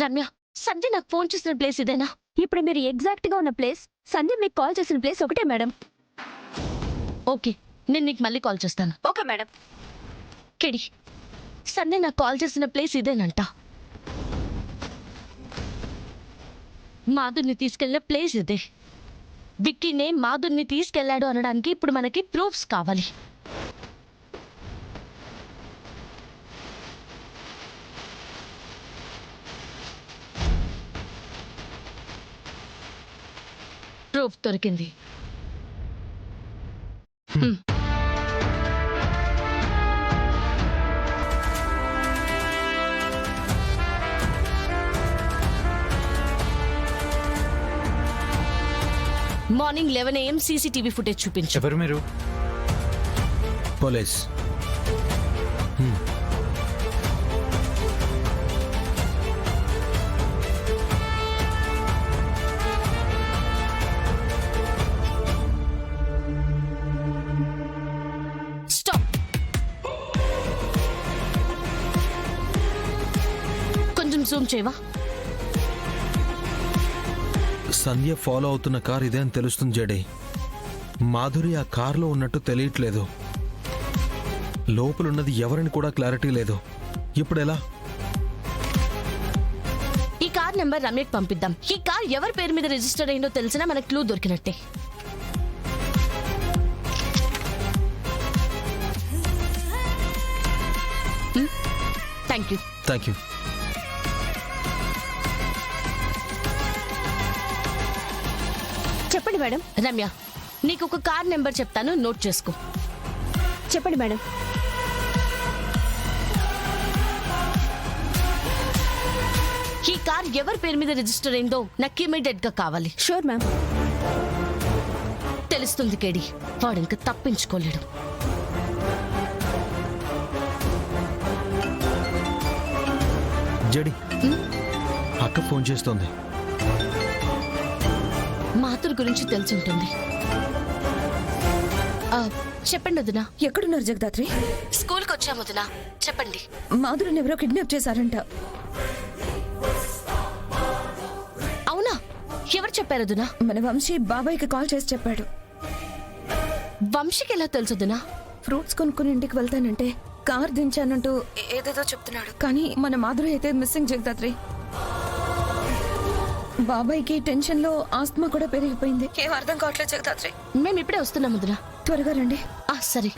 రమ్య, సంధ్య నాకు ఫోన్ చేసిన ప్లేస్ ఇదేనా? ఇప్పుడు మీరు ఎగ్జాక్ట్ గా ఉన్న ప్లేస్, సంధ్య మీకు కాల్ చేసిన ప్లేస్ ఒకటే మేడం. ఓకే, నేను నీకు మళ్ళీ కాల్ చేస్తాను. Okay madam. కెడి, సంధ్య నాకు కాల్ చేసిన ప్లేస్ ఇదేనంట. మాధుర్ని తీసుకెళ్లిన ప్లేస్ ఇదే. విక్కీనే మాధుర్ని తీసుకెళ్లాడు అనడానికి ఇప్పుడు మనకి ప్రూఫ్స్ కావాలి. ప్రూఫ్ దొరికింది. మార్నింగ్ 11 AM సీసీటీవీ ఫుటేజ్ చూపించు. ఎవరు మీరు? పోలీస్. స్టాప్. కొంచెం జూమ్ చేయవా? సంధ్య ఫాలో అవుతున్న కార్ ఇదే అని తెలుస్తుంది జడే. మాధురి ఆ కార్లో ఉన్నట్టు తెలియట్లేదు. లోపలున్నది ఎవరని కూడా క్లారిటీ లేదు. ఇప్పుడు ఎలా? ఈ కార్ నెంబర్ రమ్యకి పంపిద్దాం. ఈ కార్ ఎవరి పేరు మీద రిజిస్టర్ అయిందో తెలిసినా మనకు క్లూ దొరికినట్టే. Thank you. Thank you. చెప్పండి మేడం. రమ్య, నీకు ఒక కార్ నెంబర్ చెప్తాను, నోట్ చేసుకో. చెప్పండి మేడం. ఈ కార్ ఎవరి పేరు మీద రిజిస్టర్ అయిందో నాకు ఇమీడియట్ గా కావాలి. Sure ma'am. తెలుస్తుంది కేడి, వాడు ఇంకా తప్పించుకోలేడు. జడి, అక్క ఫోన్ చేస్తోంది. మాధుర్ గురించి తెలుసుంటుంది. చెప్పండి వదినా. ఎక్కడున్నారు జగదాత్రి? స్కూల్కి వచ్చాము వదినా, చెప్పండి. మాధురిని ఎవరో కిడ్నాప్ చేశారంట. అవునా? ఎవరు చెప్పారు వదినా? మన వంశీ బాబాయ్కి కాల్ చేసి చెప్పాడు. వంశీకి ఎలా తెలుసు వదినా? ఫ్రూట్స్ కొనుక్కుని ఇంటికి వెళ్తానంటే కార్ దించానంటూ ఏదేదో చెప్తున్నాడు. కానీ మన మాధురి అయితే మిస్సింగ్ జగదాత్రి. బాబాయ్కి టెన్షన్ లో ఆస్తమా కూడా పెరిగిపోయింది. ఏం అర్థం కావట్లేదు జగదాత్రి. మేము ఇప్పుడే వస్తున్నాం వదినా. త్వరగా రండి. సరే.